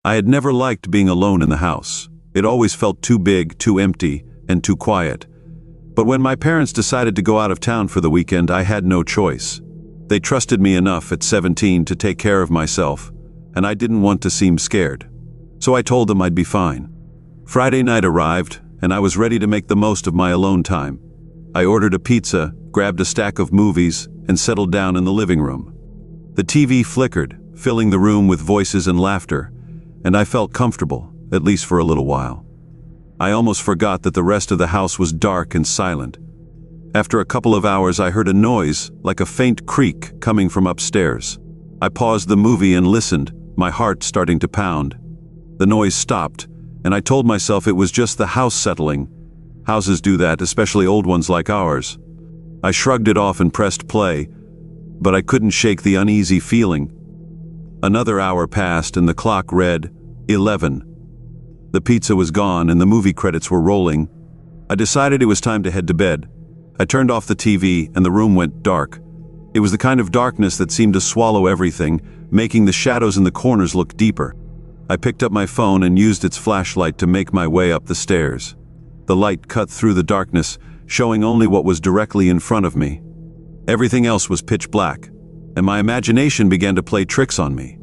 I had never liked being alone in the house. It always felt too big, too empty, and too quiet. But when my parents decided to go out of town for the weekend, I had no choice. They trusted me enough at 17 to take care of myself, and I didn't want to seem scared. So I told them I'd be fine. Friday night arrived, and I was ready to make the most of my alone time. I ordered a pizza, grabbed a stack of movies, and settled down in the living room. The TV flickered, filling the room with voices and laughter, and I felt comfortable, at least for a little while. I almost forgot that the rest of the house was dark and silent. After a couple of hours, I heard a noise, like a faint creak, coming from upstairs. I paused the movie and listened, my heart starting to pound. The noise stopped, and I told myself it was just the house settling. Houses do that, especially old ones like ours. I shrugged it off and pressed play, but I couldn't shake the uneasy feeling. Another hour passed and the clock read 11. The pizza was gone and the movie credits were rolling. I decided it was time to head to bed. I turned off the TV and the room went dark. It was the kind of darkness that seemed to swallow everything, making the shadows in the corners look deeper. I picked up my phone and used its flashlight to make my way up the stairs. The light cut through the darkness, showing only what was directly in front of me. Everything else was pitch black, and my imagination began to play tricks on me.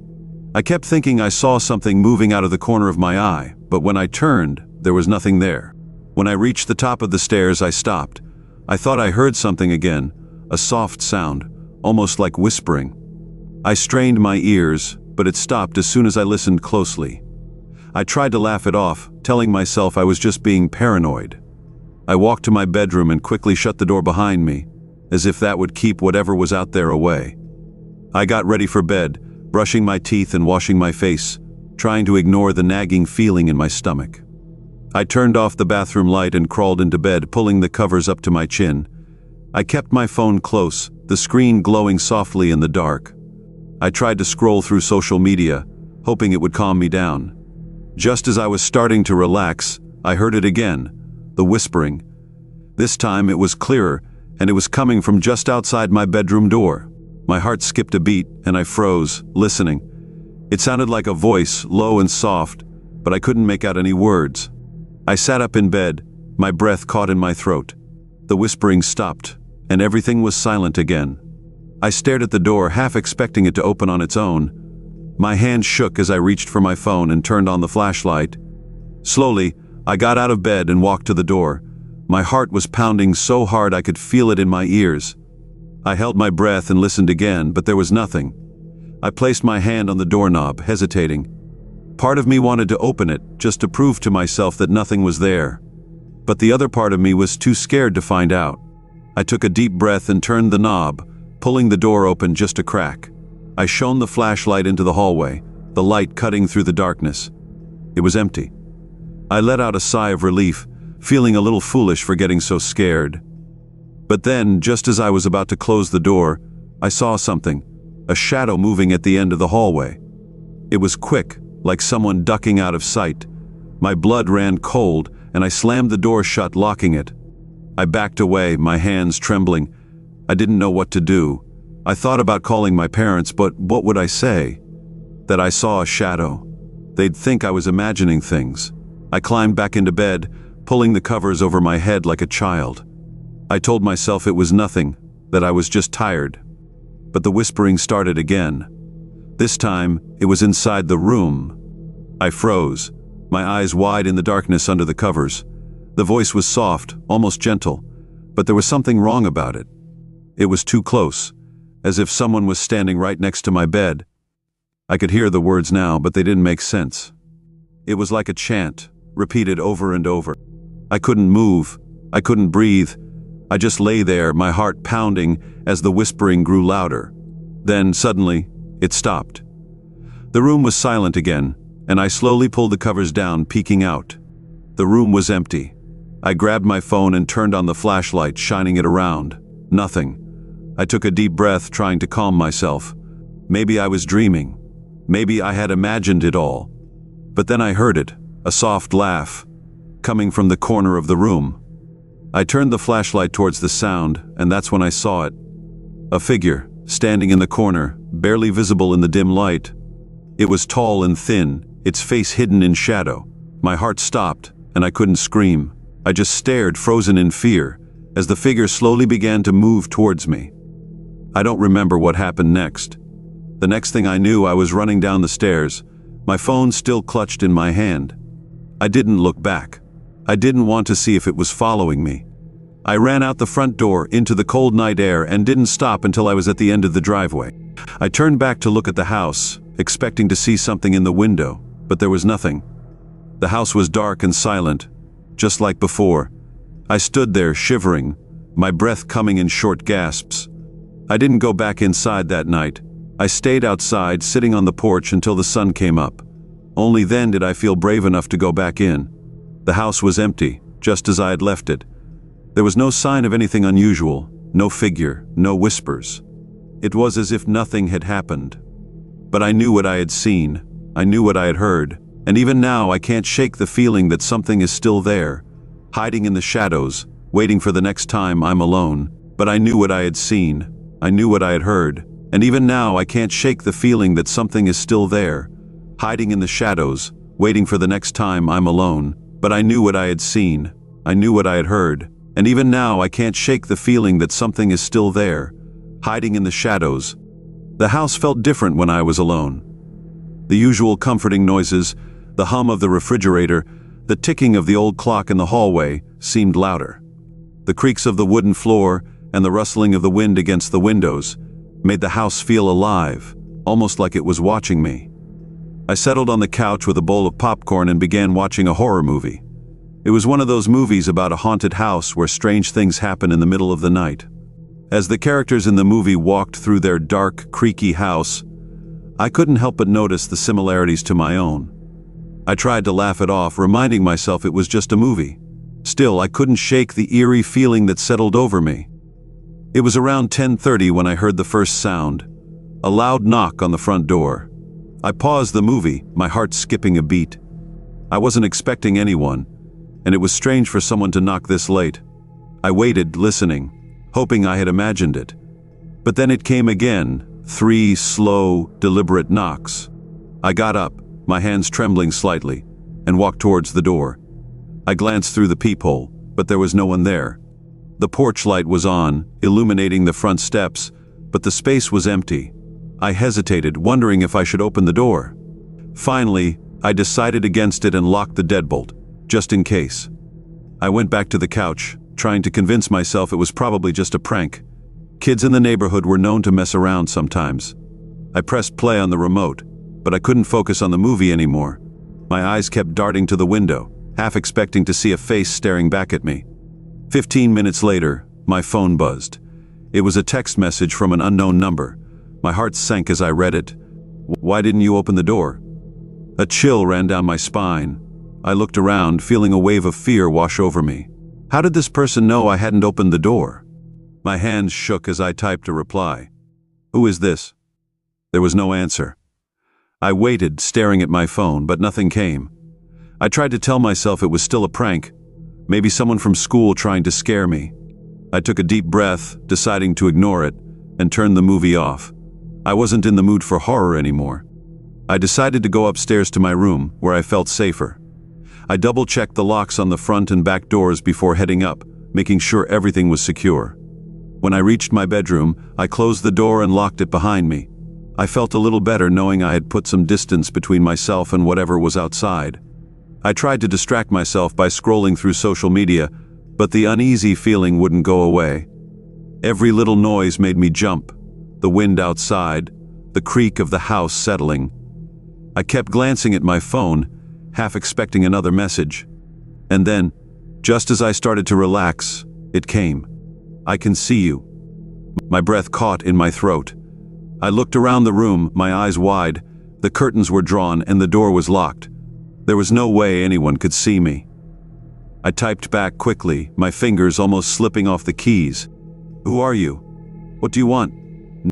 I kept thinking I saw something moving out of the corner of my eye, but when I turned, there was nothing there. When I reached the top of the stairs, I stopped. I thought I heard something again, a soft sound, almost like whispering. I strained my ears, but it stopped as soon as I listened closely. I tried to laugh it off, telling myself I was just being paranoid. I walked to my bedroom and quickly shut the door behind me, as if that would keep whatever was out there away. I got ready for bed, brushing my teeth and washing my face, trying to ignore the nagging feeling in my stomach. I turned off the bathroom light and crawled into bed, pulling the covers up to my chin. I kept my phone close, the screen glowing softly in the dark. I tried to scroll through social media, hoping it would calm me down. Just as I was starting to relax, I heard it again, the whispering. This time it was clearer, and it was coming from just outside my bedroom door. My heart skipped a beat, and I froze, listening. It sounded like a voice, low and soft, but I couldn't make out any words. I sat up in bed, my breath caught in my throat. The whispering stopped, and everything was silent again. I stared at the door, half expecting it to open on its own. My hand shook as I reached for my phone and turned on the flashlight. Slowly, I got out of bed and walked to the door. My heart was pounding so hard I could feel it in my ears. I held my breath and listened again, but there was nothing. I placed my hand on the doorknob, hesitating. Part of me wanted to open it, just to prove to myself that nothing was there. But the other part of me was too scared to find out. I took a deep breath and turned the knob, pulling the door open just a crack. I shone the flashlight into the hallway, the light cutting through the darkness. It was empty. I let out a sigh of relief, feeling a little foolish for getting so scared. But then, just as I was about to close the door, I saw something, a shadow moving at the end of the hallway. It was quick, like someone ducking out of sight. My blood ran cold, and I slammed the door shut, locking it. I backed away, my hands trembling. I didn't know what to do. I thought about calling my parents, but what would I say? That I saw a shadow. They'd think I was imagining things. I climbed back into bed, pulling the covers over my head like a child. I told myself it was nothing, that I was just tired. But the whispering started again. This time, it was inside the room. I froze, my eyes wide in the darkness under the covers. The voice was soft, almost gentle, but there was something wrong about it. It was too close, as if someone was standing right next to my bed. I could hear the words now, but they didn't make sense. It was like a chant, repeated over and over. I couldn't move. I couldn't breathe. I just lay there, my heart pounding as the whispering grew louder. Then, suddenly, it stopped. The room was silent again, and I slowly pulled the covers down, peeking out. The room was empty. I grabbed my phone and turned on the flashlight, shining it around. Nothing. I took a deep breath, trying to calm myself. Maybe I was dreaming. Maybe I had imagined it all. But then I heard it, a soft laugh, coming from the corner of the room. I turned the flashlight towards the sound, and that's when I saw it. A figure, standing in the corner, barely visible in the dim light. It was tall and thin, its face hidden in shadow. My heart stopped, and I couldn't scream. I just stared, frozen in fear, as the figure slowly began to move towards me. I don't remember what happened next. The next thing I knew, I was running down the stairs, my phone still clutched in my hand. I didn't look back. I didn't want to see if it was following me. I ran out the front door into the cold night air and didn't stop until I was at the end of the driveway. I turned back to look at the house, expecting to see something in the window, but there was nothing. The house was dark and silent, just like before. I stood there shivering, my breath coming in short gasps. I didn't go back inside that night. I stayed outside, sitting on the porch until the sun came up. Only then did I feel brave enough to go back in. The house was empty, just as I had left it. There was no sign of anything unusual, no figure, no whispers. It was as if nothing had happened. But I knew what I had seen, I knew what I had heard, and even now I can't shake the feeling that something is still there, hiding in the shadows, waiting for the next time I'm alone. But I knew what I had seen, I knew what I had heard, and even now I can't shake the feeling that something is still there, hiding in the shadows, waiting for the next time I'm alone. But I knew what I had seen, I knew what I had heard, and even now I can't shake the feeling that something is still there, hiding in the shadows. The house felt different when I was alone. The usual comforting noises, the hum of the refrigerator, the ticking of the old clock in the hallway seemed louder. The creaks of the wooden floor and the rustling of the wind against the windows made the house feel alive, almost like it was watching me. I settled on the couch with a bowl of popcorn and began watching a horror movie. It was one of those movies about a haunted house where strange things happen in the middle of the night. As the characters in the movie walked through their dark, creaky house, I couldn't help but notice the similarities to my own. I tried to laugh it off, reminding myself it was just a movie. Still, I couldn't shake the eerie feeling that settled over me. It was around 10:30 when I heard the first sound, a loud knock on the front door. I paused the movie, my heart skipping a beat. I wasn't expecting anyone, and it was strange for someone to knock this late. I waited, listening, hoping I had imagined it. But then it came again, 3 slow, deliberate knocks. I got up, my hands trembling slightly, and walked towards the door. I glanced through the peephole, but there was no one there. The porch light was on, illuminating the front steps, but the space was empty. I hesitated, wondering if I should open the door. Finally, I decided against it and locked the deadbolt, just in case. I went back to the couch, trying to convince myself it was probably just a prank. Kids in the neighborhood were known to mess around sometimes. I pressed play on the remote, but I couldn't focus on the movie anymore. My eyes kept darting to the window, half expecting to see a face staring back at me. 15 minutes later, my phone buzzed. It was a text message from an unknown number. My heart sank as I read it. "Why didn't you open the door?" A chill ran down my spine. I looked around, feeling a wave of fear wash over me. How did this person know I hadn't opened the door? My hands shook as I typed a reply. "Who is this?" There was no answer. I waited, staring at my phone, but nothing came. I tried to tell myself it was still a prank, maybe someone from school trying to scare me. I took a deep breath, deciding to ignore it, and turned the movie off. I wasn't in the mood for horror anymore. I decided to go upstairs to my room, where I felt safer. I double-checked the locks on the front and back doors before heading up, making sure everything was secure. When I reached my bedroom, I closed the door and locked it behind me. I felt a little better knowing I had put some distance between myself and whatever was outside. I tried to distract myself by scrolling through social media, but the uneasy feeling wouldn't go away. Every little noise made me jump. The wind outside, the creak of the house settling. I kept glancing at my phone, half expecting another message. And then, just as I started to relax, it came. "I can see you." My breath caught in my throat. I looked around the room, my eyes wide. The curtains were drawn and the door was locked. There was no way anyone could see me. I typed back quickly, my fingers almost slipping off the keys. "Who are you? What do you want?"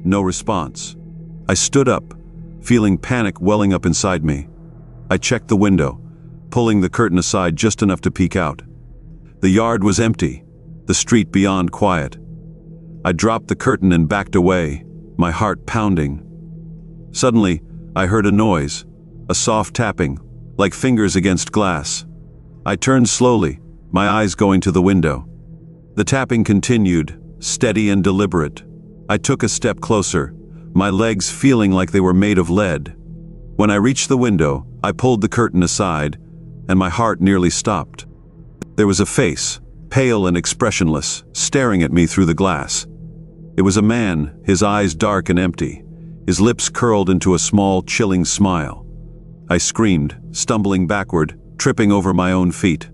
No response. I stood up, feeling panic welling up inside me. I checked the window, pulling the curtain aside just enough to peek out. The yard was empty, the street beyond quiet. I dropped the curtain and backed away, my heart pounding. Suddenly, I heard a noise, a soft tapping, like fingers against glass. I turned slowly, my eyes going to the window. The tapping continued, steady and deliberate. I took a step closer, my legs feeling like they were made of lead. When I reached the window, I pulled the curtain aside, and my heart nearly stopped. There was a face, pale and expressionless, staring at me through the glass. It was a man, his eyes dark and empty, his lips curled into a small, chilling smile. I screamed, stumbling backward, tripping over my own feet.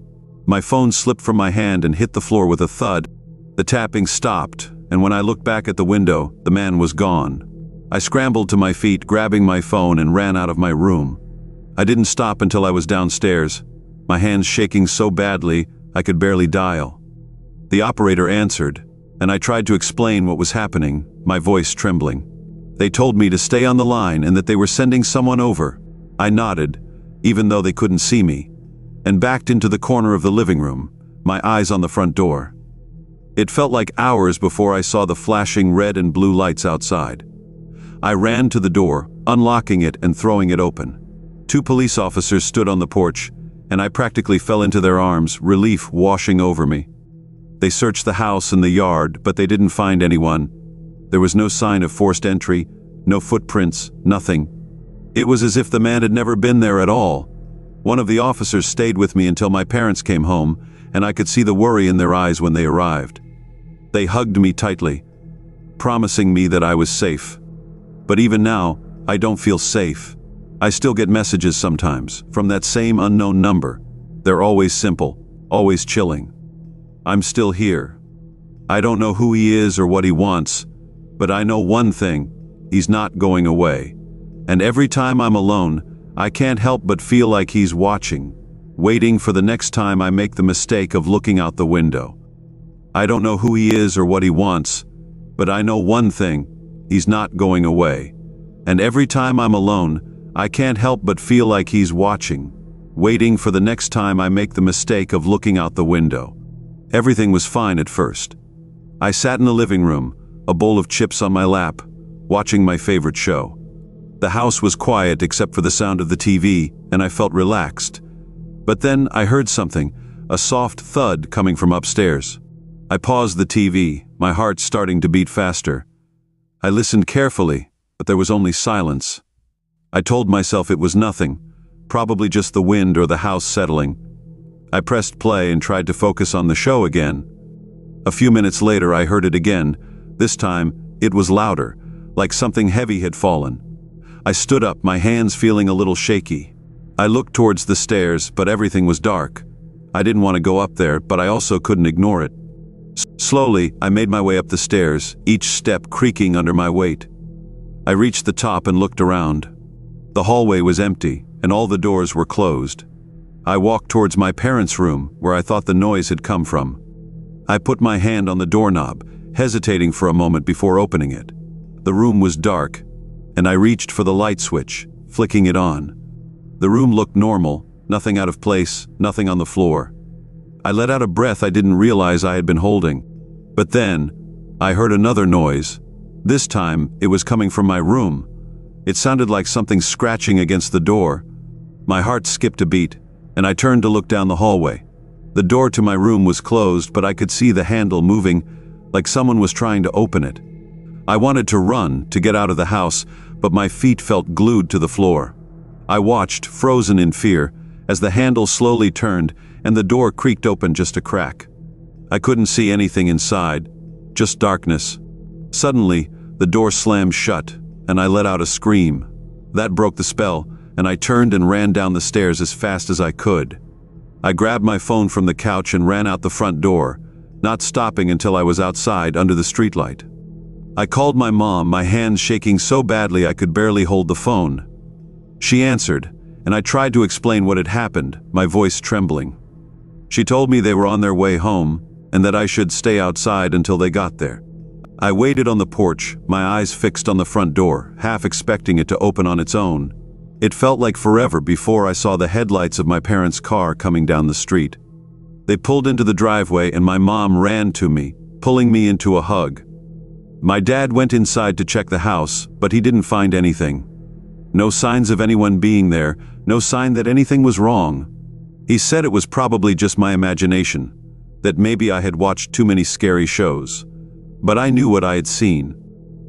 My phone slipped from my hand and hit the floor with a thud. The tapping stopped, and when I looked back at the window, the man was gone. I scrambled to my feet, grabbing my phone, and ran out of my room. I didn't stop until I was downstairs, my hands shaking so badly I could barely dial. The operator answered, and I tried to explain what was happening, my voice trembling. They told me to stay on the line and that they were sending someone over. I nodded, even though they couldn't see me, and backed into the corner of the living room, my eyes on the front door. It felt like hours before I saw the flashing red and blue lights outside. I ran to the door, unlocking it and throwing it open. 2 police officers stood on the porch, and I practically fell into their arms, relief washing over me. They searched the house and the yard, but they didn't find anyone. There was no sign of forced entry, no footprints, nothing. It was as if the man had never been there at all. One of the officers stayed with me until my parents came home, and I could see the worry in their eyes when they arrived. They hugged me tightly, promising me that I was safe. But even now, I don't feel safe. I still get messages sometimes, from that same unknown number. They're always simple, always chilling. I'm still here. I don't know who he is or what he wants, but I know one thing: he's not going away. And every time I'm alone, I can't help but feel like he's watching, waiting for the next time I make the mistake of looking out the window. I don't know who he is or what he wants, but I know one thing: he's not going away. And every time I'm alone, I can't help but feel like he's watching, waiting for the next time I make the mistake of looking out the window. Everything was fine at first. I sat in the living room, a bowl of chips on my lap, watching my favorite show. The house was quiet except for the sound of the TV, and I felt relaxed. But then I heard something, a soft thud coming from upstairs. I paused the TV, my heart starting to beat faster. I listened carefully, but there was only silence. I told myself it was nothing, probably just the wind or the house settling. I pressed play and tried to focus on the show again. A few minutes later I heard it again. This time, it was louder, like something heavy had fallen. I stood up, my hands feeling a little shaky. I looked towards the stairs, but everything was dark. I didn't want to go up there, but I also couldn't ignore it. Slowly, I made my way up the stairs, each step creaking under my weight. I reached the top and looked around. The hallway was empty, and all the doors were closed. I walked towards my parents' room, where I thought the noise had come from. I put my hand on the doorknob, hesitating for a moment before opening it. The room was dark, and I reached for the light switch, flicking it on. The room looked normal, nothing out of place, nothing on the floor. I let out a breath I didn't realize I had been holding. But then, I heard another noise. This time, it was coming from my room. It sounded like something scratching against the door. My heart skipped a beat, and I turned to look down the hallway. The door to my room was closed, but I could see the handle moving, like someone was trying to open it. I wanted to run, to get out of the house, but my feet felt glued to the floor. I watched, frozen in fear, as the handle slowly turned and the door creaked open just a crack. I couldn't see anything inside, just darkness. Suddenly, the door slammed shut, and I let out a scream. That broke the spell, and I turned and ran down the stairs as fast as I could. I grabbed my phone from the couch and ran out the front door, not stopping until I was outside under the streetlight. I called my mom, my hands shaking so badly I could barely hold the phone. She answered, and I tried to explain what had happened, my voice trembling. She told me they were on their way home, and that I should stay outside until they got there. I waited on the porch, my eyes fixed on the front door, half expecting it to open on its own. It felt like forever before I saw the headlights of my parents' car coming down the street. They pulled into the driveway and my mom ran to me, pulling me into a hug. My dad went inside to check the house, but he didn't find anything. No signs of anyone being there, no sign that anything was wrong. He said it was probably just my imagination, that maybe I had watched too many scary shows. But I knew what I had seen.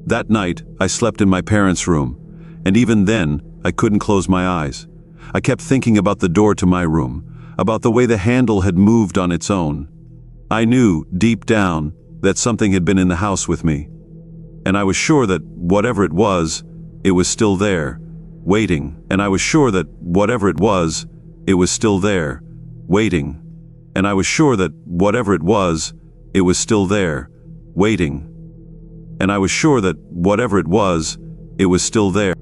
That night, I slept in my parents' room, and even then, I couldn't close my eyes. I kept thinking about the door to my room, about the way the handle had moved on its own. I knew, deep down, that something had been in the house with me. And I was sure that whatever it was still there, waiting. And I was sure that whatever it was still there, waiting. And I was sure that whatever it was still there, waiting. And I was sure that whatever it was still there.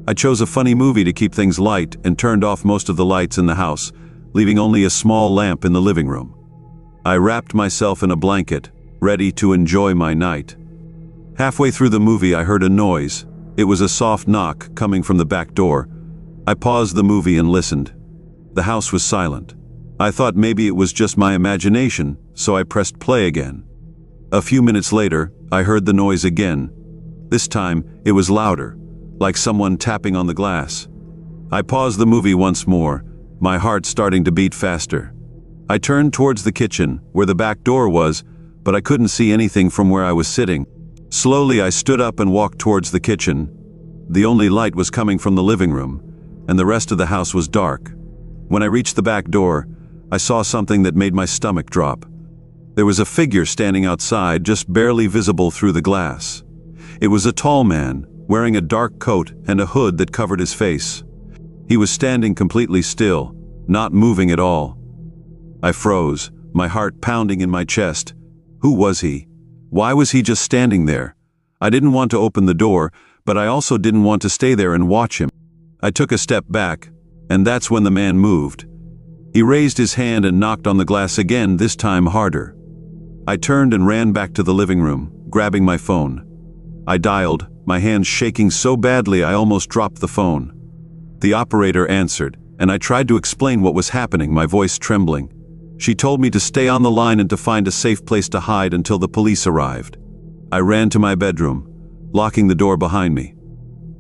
I chose a funny movie to keep things light and turned off most of the lights in the house, leaving only a small lamp in the living room. I wrapped myself in a blanket, ready to enjoy my night. Halfway through the movie, I heard a noise. It was a soft knock coming from the back door. I paused the movie and listened. The house was silent. I thought maybe it was just my imagination, so I pressed play again. A few minutes later, I heard the noise again. This time, it was louder, like someone tapping on the glass. I paused the movie once more, my heart starting to beat faster. I turned towards the kitchen, where the back door was, but I couldn't see anything from where I was sitting. Slowly, I stood up and walked towards the kitchen. The only light was coming from the living room, and the rest of the house was dark. When I reached the back door, I saw something that made my stomach drop. There was a figure standing outside, just barely visible through the glass. It was a tall man, wearing a dark coat and a hood that covered his face. He was standing completely still, not moving at all. I froze, my heart pounding in my chest. Who was he? Why was he just standing there? I didn't want to open the door, but I also didn't want to stay there and watch him. I took a step back, and that's when the man moved. He raised his hand and knocked on the glass again, this time harder. I turned and ran back to the living room, grabbing my phone. I dialed, my hands shaking so badly I almost dropped the phone. The operator answered, and I tried to explain what was happening, my voice trembling. She told me to stay on the line and to find a safe place to hide until the police arrived. I ran to my bedroom, locking the door behind me.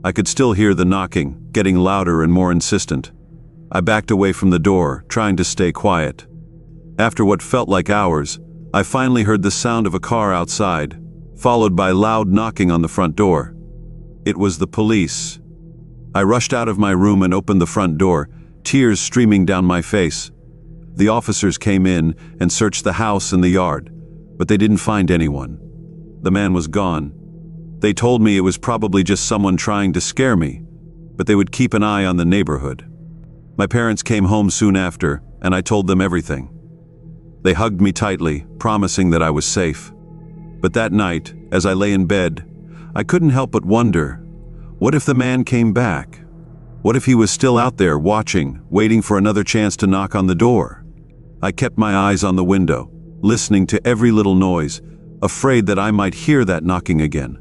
I could still hear the knocking, getting louder and more insistent. I backed away from the door, trying to stay quiet. After what felt like hours, I finally heard the sound of a car outside, followed by loud knocking on the front door. It was the police. I rushed out of my room and opened the front door, tears streaming down my face. The officers came in and searched the house and the yard, but they didn't find anyone. The man was gone. They told me it was probably just someone trying to scare me, but they would keep an eye on the neighborhood. My parents came home soon after, and I told them everything. They hugged me tightly, promising that I was safe. But that night, as I lay in bed, I couldn't help but wonder, what if the man came back? What if he was still out there watching, waiting for another chance to knock on the door? I kept my eyes on the window, listening to every little noise, afraid that I might hear that knocking again.